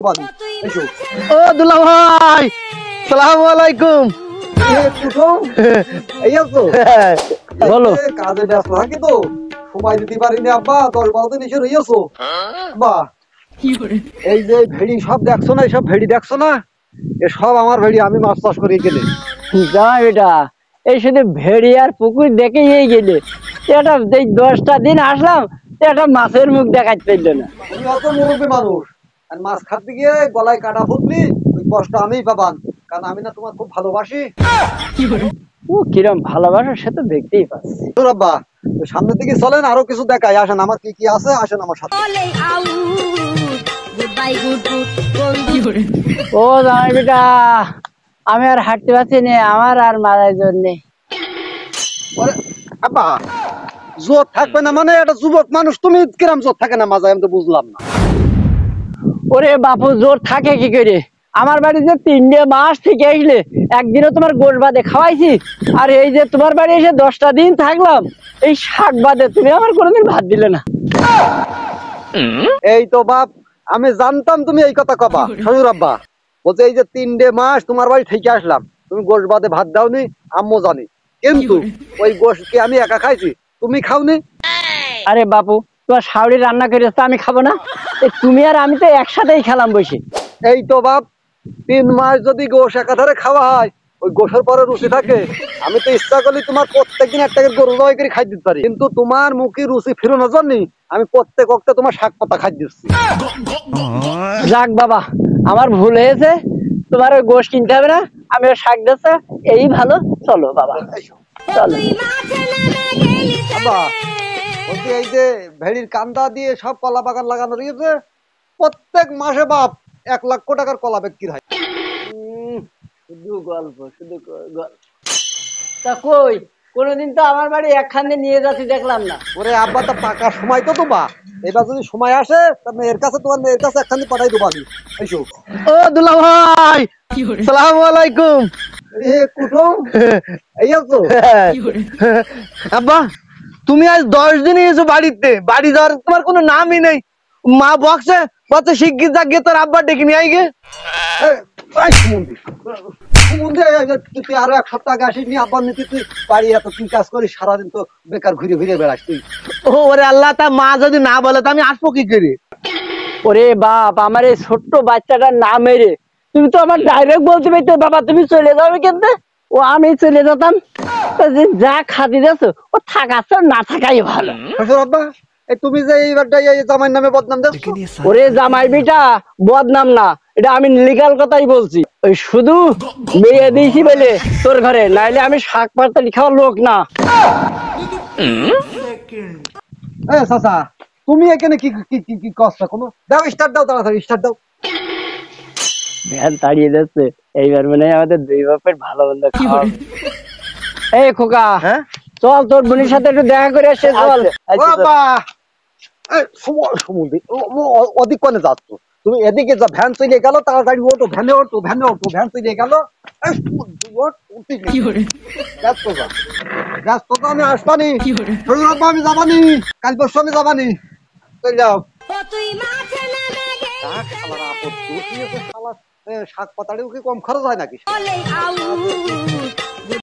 ও দুলা ভাই, সালাম আলাইকুম। বলো। কাজে ব্যস্ত থাকি তো সময় দিতে পারিনি আব্বা, 10-12 দিন এসে রইয়াছো আব্বা। এই যে ভেড়ি সব দেখছো না, এইসব ভেড়ি দেখছো না, এ সব আমার ভেড়ি, আমি মাছ চাষ করি গেলে। জামাই বেটা, এই শুধু ভেড়ি আর পুকুর দেখে গেলে এটা 10টা দিন আসলাম, একটা মাছের মুখ দেখাতে পারলো না। তুমি অত মুরব্বী মানুষ, আর মাছ খাতে গিয়ে গলায় কাটা ফুটলি ওই কষ্ট আমিই পাবান, কারণ আমি না তোমার খুব ভালোবাসি। ও কিরম ভালোবাসা সে তো দেখতেই পাচ্ছি। তোর আব্বা সামনের দিকে চলেন, আরো কিছু দেখাই, আসেন আমার কি কি আছে, আসেন আমার সাথে। ও জামাই বেটা, আমি আর হাঁটতে পারছি না, আমার আর মারার জন্য। আব্বা জোর থাকবে না মানে, একটা যুবক মানুষ, তুমি কিরম জোর থাকে না মাঝে, আমি তো বুঝলাম না। ওরে বাপু, জোর থাকে কি করে? আমার বাড়িতে 3টে মাস থেকে আসলে একদিনও তোমার গোশ বাদে খাওয়াইছি, আর এই যে তোমার বাড়ি এসে 10টা দিন থাকলাম, এই শাক বাদে তুমি আমার কোনোদিন ভাত দিলে না। এই তো বাপ, আমি জানতাম তুমি এই কথা কবা। শ্বশুর আব্বা বলছে এই যে 3টে মাস তোমার বাড়ি থেকে আসলাম, তুমি গোশ বাদে ভাত দাওনি, আম্মু জানি, কিন্তু ওই গোশ কি আমি একা খাইছি, তুমি খাওনি? আরে বাপু, তোমার শাওড়ি রান্না করেছে তো আমি খাবো না? তুমি আর আমি তো একসাথেই খেলাম বসে। এই তো বাপ, 3 মাস যদি গোশ একাধারে খাওয়া হয়, ওই গোশের পরে রুচি থাকে। আমি তো ইচ্ছা করলে তোমার প্রত্যেকদিন একটা গরু জবাই করে খাই দিতে পারি, কিন্তু তোমার মুখে রুচি ফিরানোর জন্য আমি প্রত্যেক ওক্তে তোমার শাক পাতা খাই দিচ্ছি। যাক বাবা, আমার ভুল হয়েছে, তোমার ওই গোশ কিনতে হবে না, আমি ওই শাক দিচ্ছি, এই ভালো। চলো বাবা, চলো। আব্বা বলছি এই যে ভেড়ির কান্দা দিয়ে সব কলা বাগান লাগানো রয়েছে, প্রত্যেক মাসে বাপ 1 লক্ষ টাকার কলা বিক্রি হয়। শুধু গল্প, শুধু গল্প। তা কই, কোনোদিন তো আমার বাড়ি একখানে নিয়ে যাচ্ছি দেখলাম না। ওরে আব্বা, তা পাকার সময় তো বা এবার যদি সময় আসে তা মেয়ের কাছে, তোমার মেয়ের কাছে একখানে পাঠাই দেবো আমি। এইসো। ও দুলা ভাই, সালাম আলাইকুম। এ কুটুম, এই আছো? আব্বা, তুমি আজ 10 দিন এসো বাড়িতে, বাড়ি যাওয়ার তোমার কোনো নামই নেই। মা বকছে, বলছে শিগগির যা গিয়ে তোর আব্বা ডেকে নিয়ে আই গে। তুই আরো 1 সপ্তাহ আগে আসিস নি আব্বার নিতে, তুই বাড়ি এত কি কাজ করিস সারাদিন, তো বেকার ঘুরে ঘুরে বেড়াস তুই। ও ওরে আল্লাহ, তা মা যদি না বলে তো আমি আসবো কি করে? ওরে বাপ, আমার এই ছোট্ট বাচ্চাটার নাম মেরে তুমি তো আমার ডাইরেক্ট বলতে পারতে, বাবা তুমি চলে যাবে, কিন্তু ও আমি চলে যেতাম। যা খাতি দিয়েছ, ও থাকাচ্ছে না থাকাই ভালো। শ্বশুর আব্বা, এই তুমি যে এইবারটা এই জামাইয়ের নামে বদনাম দিচ্ছ। ওরে জামাই বেটা, বদনাম না, এটা আমি লিগাল কথাই বলছি। ওই শুধু মেয়ে দিয়েছি বলে তোর ঘরে, নাইলে আমি শাক পাতালি খাওয়ার লোক না। চাচা তুমি এখানে কি কি কি কি কষ্ট, কোনো দাও, স্টার্ট দাও, তাড়াতাড়ি স্টার্ট দাও। ভ্যান তাড়িয়ে যাচ্ছে, এইবার মানে আমাদের 2 বাপের ভালো মন্দ খাওয়া। এই খোকা, হ্যাঁ চল তোর বোনের সাথে একটু দেখা করে আসে, চল। অধিক কোনে যাচ্ছ তুমি? এদিকে যা, ভ্যান চলে গেল, তাড়াতাড়ি ওঠো, ভ্যানে ওঠো, ভ্যানে ওঠো, ভ্যান চলে গেল। ব্যস্ত তো আমি আসবানি, আমি যাবানি, কাল পরশু আমি যাবানি, চলে যাও। শাক পাতাড়িও কি কম খরচ হয় নাকি?